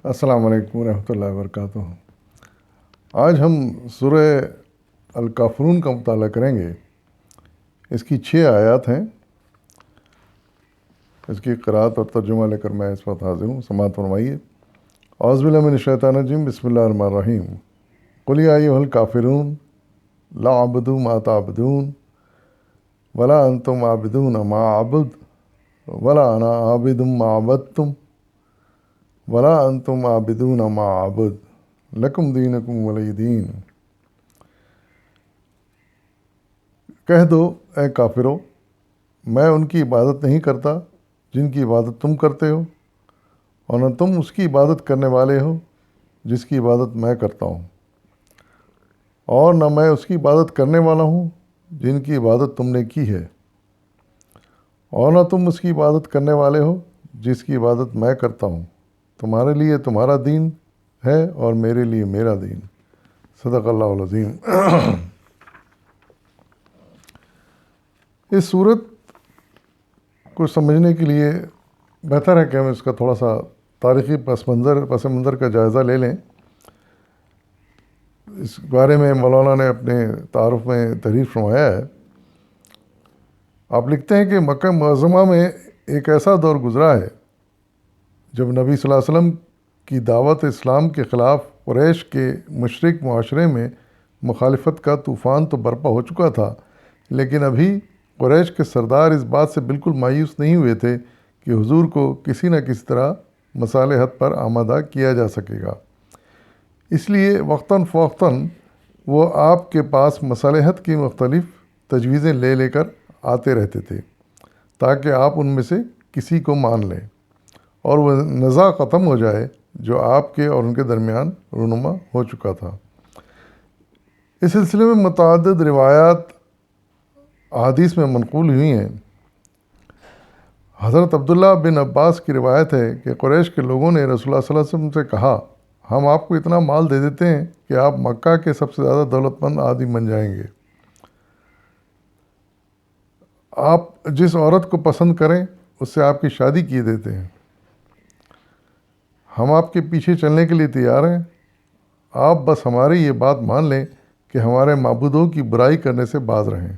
السلام علیکم ورحمۃ اللہ وبرکاتہ۔ آج ہم سورہ الکافرون کا مطالعہ کریں گے۔ اس کی 6 آیات ہیں۔ اس کی قرأت اور ترجمہ لے کر میں اس وقت حاضر ہوں، سماعت فرمائیے۔ اعوذ باللہ من الشیطان الرجیم، بسم اللہ الرحمن الرحیم۔ قل یا ایھا الکافرون لا اعبد ما تعبدون ولا انتم عابدون ما اعبد ولا انا عابد ما عبدتم ولا انتم عابدون ما اعبد لکم دینکم ولی دین۔ کہہ دو اے کافرو، میں ان کی عبادت نہیں کرتا جن کی عبادت تم کرتے ہو، اور نہ تم اس کی عبادت کرنے والے ہو جس کی عبادت میں کرتا ہوں، اور نہ میں اس کی عبادت کرنے والا ہوں جن کی عبادت تم نے کی ہے، اور نہ تم اس کی عبادت کرنے والے ہو جس کی عبادت میں کرتا ہوں۔ تمہارے لیے تمہارا دین ہے اور میرے لیے میرا دین۔ صدق اللہ العظیم۔ اس صورت کو سمجھنے کے لیے بہتر ہے کہ ہم اس کا تھوڑا سا تاریخی پس منظر کا جائزہ لے لیں۔ اس بارے میں مولانا نے اپنے تعارف میں تحریر فرمایا ہے۔ آپ لکھتے ہیں کہ مکہ معظمہ میں ایک ایسا دور گزرا ہے جب نبی صلی اللہ علیہ وسلم کی دعوت اسلام کے خلاف قریش کے مشرک معاشرے میں مخالفت کا طوفان تو برپا ہو چکا تھا، لیکن ابھی قریش کے سردار اس بات سے بالکل مایوس نہیں ہوئے تھے کہ حضور کو کسی نہ کسی طرح مصالحت پر آمادہ کیا جا سکے گا۔ اس لیے وقتاً فوقتاً وہ آپ کے پاس مصالحت کی مختلف تجویزیں لے کر آتے رہتے تھے تاکہ آپ ان میں سے کسی کو مان لیں اور وہ نزاع ختم ہو جائے جو آپ کے اور ان کے درمیان رونما ہو چکا تھا۔ اس سلسلے میں متعدد روایات احادیث میں منقول ہوئی ہیں۔ حضرت عبداللہ بن عباس کی روایت ہے کہ قریش کے لوگوں نے رسول اللہ صلی اللہ علیہ وسلم سے کہا، ہم آپ کو اتنا مال دے دیتے ہیں کہ آپ مکہ کے سب سے زیادہ دولت مند آدمی بن جائیں گے۔ آپ جس عورت کو پسند کریں اس سے آپ کی شادی کیے دیتے ہیں۔ ہم آپ کے پیچھے چلنے کے لیے تیار ہیں، آپ بس ہماری یہ بات مان لیں کہ ہمارے معبودوں کی برائی کرنے سے باز رہیں۔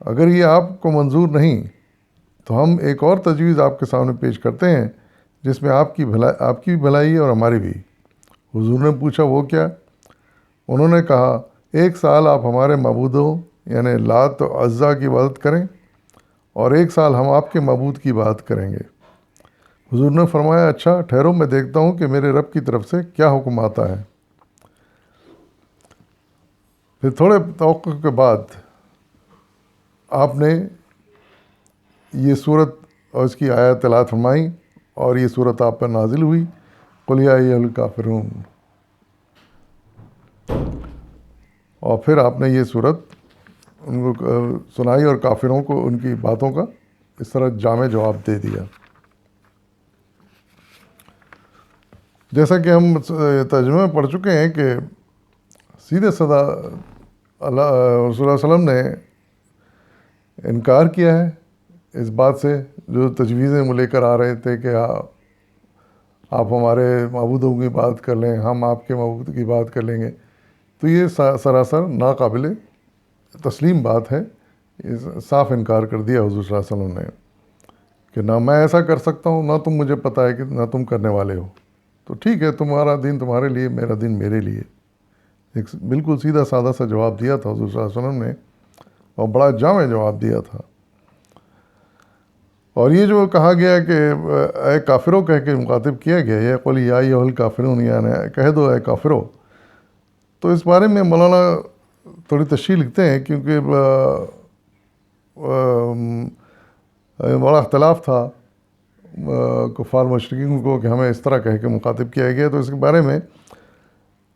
اگر یہ آپ کو منظور نہیں تو ہم ایک اور تجویز آپ کے سامنے پیش کرتے ہیں جس میں آپ کی بھی بھلائی ہے اور ہماری بھی۔ حضور نے پوچھا وہ کیا؟ انہوں نے کہا 1 سال آپ ہمارے معبودوں یعنی لات و عزا کی عبادت کریں اور 1 سال ہم آپ کے معبود کی عبادت کریں گے۔ حضور نے فرمایا اچھا ٹھہرو، میں دیکھتا ہوں کہ میرے رب کی طرف سے کیا حکم آتا ہے۔ پھر تھوڑے توقع کے بعد آپ نے یہ صورت اور اس کی آیات تلاوت فرمائی اور یہ صورت آپ پر نازل ہوئی، قل یا ایھا الکافرون۔ اور پھر آپ نے یہ صورت ان کو سنائی اور کافروں کو ان کی باتوں کا اس طرح جامع جواب دے دیا۔ جیسا کہ ہم ترجمے میں پڑھ چکے ہیں کہ سیدھے سادہ رسول اللہ صلی اللہ علیہ وسلم نے انکار کیا ہے اس بات سے جو تجویزیں وہ لے کر آ رہے تھے کہ آپ ہمارے معبودوں کی بات کر لیں، ہم آپ کے معبود کی بات کر لیں گے۔ تو یہ سراسر ناقابل تسلیم بات ہے۔ صاف انکار کر دیا حضور صلی اللہ علیہ وسلم نے کہ نہ میں ایسا کر سکتا ہوں، نہ تم مجھے پتہ ہے کہ نہ تم کرنے والے ہو، تو ٹھیک ہے تمہارا دین تمہارے لیے، میرا دین میرے لیے۔ ایک بالکل سیدھا سادہ سا جواب دیا تھا حضور صلی اللہ علیہ وسلم نے، اور بڑا جامع جواب دیا تھا۔ اور یہ جو کہا گیا کہ اے کافروں کہہ کے مخاطب کیا گیا، یہ قل یا ایھا الکافرون، یعنی کہہ دو اے کافروں، تو اس بارے میں مولانا تھوڑی تشریح لکھتے ہیں کیونکہ بڑا اختلاف تھا کفار مشرکین کو کہ ہمیں اس طرح کہہ کے مخاطب کیا گیا۔ تو اس کے بارے میں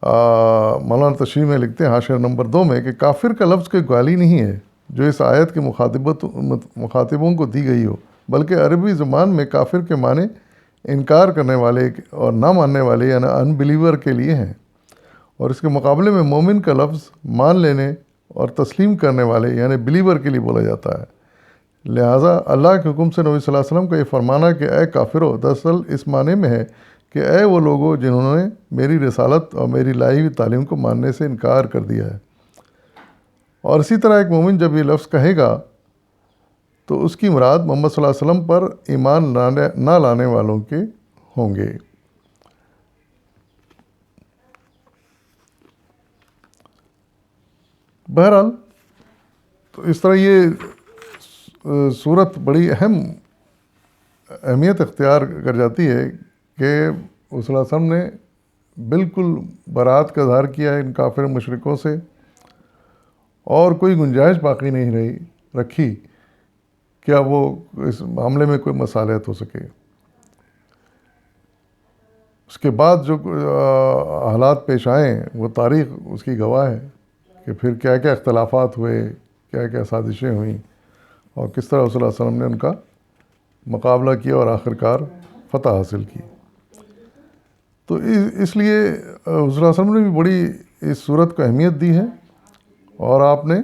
مولانا تشریح میں لکھتے ہیں حاشیہ نمبر 2 میں کہ کافر کا لفظ کوئی گالی نہیں ہے جو اس آیت کے مخاطبوں کو دی گئی ہو، بلکہ عربی زبان میں کافر کے معنی انکار کرنے والے اور نہ ماننے والے یعنی ان بلیور کے لیے ہیں، اور اس کے مقابلے میں مومن کا لفظ مان لینے اور تسلیم کرنے والے یعنی بلیور کے لیے بولا جاتا ہے۔ لہٰذا اللہ کے حکم سے نبی صلی اللہ علیہ وسلم کا یہ فرمانا کہ اے کافرو دراصل اس معنی میں ہے کہ اے وہ لوگوں جنہوں نے میری رسالت اور میری لائی ہوئی تعلیم کو ماننے سے انکار کر دیا ہے۔ اور اسی طرح ایک مومن جب یہ لفظ کہے گا تو اس کی مراد محمد صلی اللہ علیہ وسلم پر ایمان نہ لانے والوں کے ہوں گے۔ بہرحال تو اس طرح یہ صورت بڑی اہمیت اختیار کر جاتی ہے کہ صلی اللہ علیہ وسلم نے بالکل برات کا اظہار کیا ہے ان کافر مشرکوں سے، اور کوئی گنجائش باقی نہیں رکھی کیا وہ اس معاملے میں کوئی مصالحت ہو سکے۔ اس کے بعد جو حالات پیش آئیں وہ تاریخ اس کی گواہ ہے کہ پھر کیا کیا اختلافات ہوئے، کیا کیا سازشیں ہوئیں، اور کس طرح صلی اللہ علیہ وسلم نے ان کا مقابلہ کیا اور آخرکار فتح حاصل کی۔ تو اس لیے صلی اللہ علیہ وسلم نے بھی بڑی اس صورت کو اہمیت دی ہے، اور آپ نے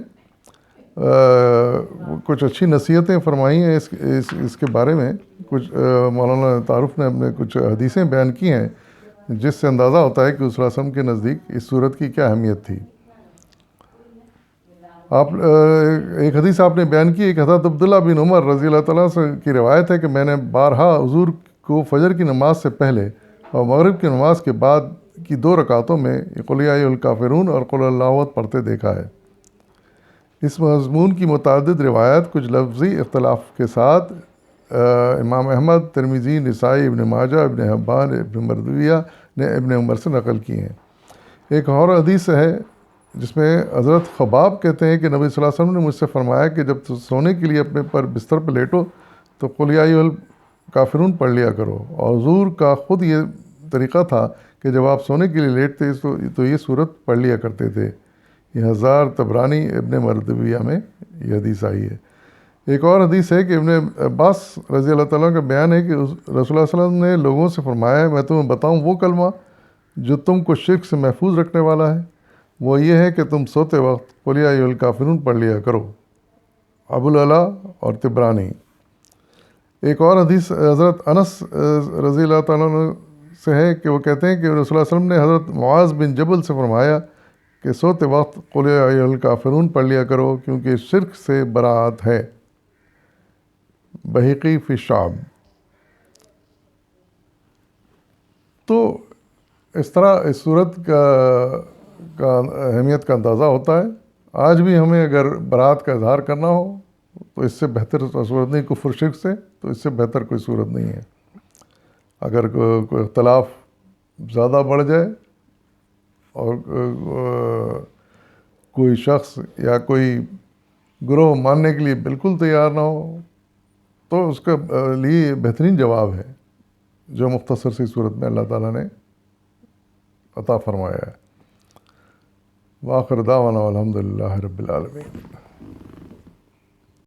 کچھ اچھی نصیحتیں فرمائی ہیں اس کے بارے میں۔ کچھ مولانا تعارف نے اپنے کچھ حدیثیں بیان کی ہیں جس سے اندازہ ہوتا ہے کہ صلی اللہ علیہ وسلم کے نزدیک اس صورت کی کیا اہمیت تھی۔ ایک حدیث آپ نے بیان کی، ایک حضرت عبداللہ بن عمر رضی اللہ تعالیٰ سے کی روایت ہے کہ میں نے بارہا حضور کو فجر کی نماز سے پہلے اور مغرب کی نماز کے بعد کی 2 رکعتوں میں قل یا ایھا الکافرون اور قل اللہ احد پڑھتے دیکھا ہے۔ اس مضمون کی متعدد روایات کچھ لفظی اختلاف کے ساتھ امام احمد، ترمذی، نسائی، ابن ماجہ، ابن حبان، ابن مردویہ نے ابن عمر سے نقل کی ہیں۔ ایک اور حدیث ہے جس میں حضرت خباب کہتے ہیں کہ نبی صلی اللہ علیہ وسلم نے مجھ سے فرمایا کہ جب سونے کے لیے اپنے پر بستر پہ لیٹو تو قل یا ایھا الکافرون پڑھ لیا کرو، اور حضور کا خود یہ طریقہ تھا کہ جب آپ سونے کے لیے لیٹتے تو یہ صورت پڑھ لیا کرتے تھے۔ یہ ہزار طبرانی ابن مردویہ میں یہ حدیث آئی ہے۔ ایک اور حدیث ہے کہ ابن عباس رضی اللہ تعالیٰ کا بیان ہے کہ رسول اللہ صلی اللہ علیہ وسلم نے لوگوں سے فرمایا میں تمہیں بتاؤں وہ کلمہ جو تم کو شرک سے محفوظ رکھنے والا ہے، وہ یہ ہے کہ تم سوتے وقت قل یا ایھا الکافرون پڑھ لیا کرو۔ ابو العلا اور طبرانی۔ ایک اور حدیث حضرت انس رضی اللہ تعالیٰ عنہ سے ہے کہ وہ کہتے ہیں کہ رسول اللہ صلی اللہ علیہ وسلم نے حضرت معاذ بن جبل سے فرمایا کہ سوتے وقت قل یا ایھا الکافرون پڑھ لیا کرو کیونکہ شرک سے برات ہے۔ بہقی فی الشعب۔ تو اس طرح اس صورت کا اہمیت کا اندازہ ہوتا ہے۔ آج بھی ہمیں اگر برات کا اظہار کرنا ہو تو اس سے بہتر صورت نہیں، کفر شرک سے تو اس سے بہتر کوئی صورت نہیں ہے۔ اگر کوئی اختلاف زیادہ بڑھ جائے اور کوئی شخص یا کوئی گروہ ماننے کے لیے بالکل تیار نہ ہو تو اس کے لیے بہترین جواب ہے جو مختصر سی صورت میں اللہ تعالیٰ نے عطا فرمایا ہے۔ وآخر دعوانا والحمد للہ رب العالمین۔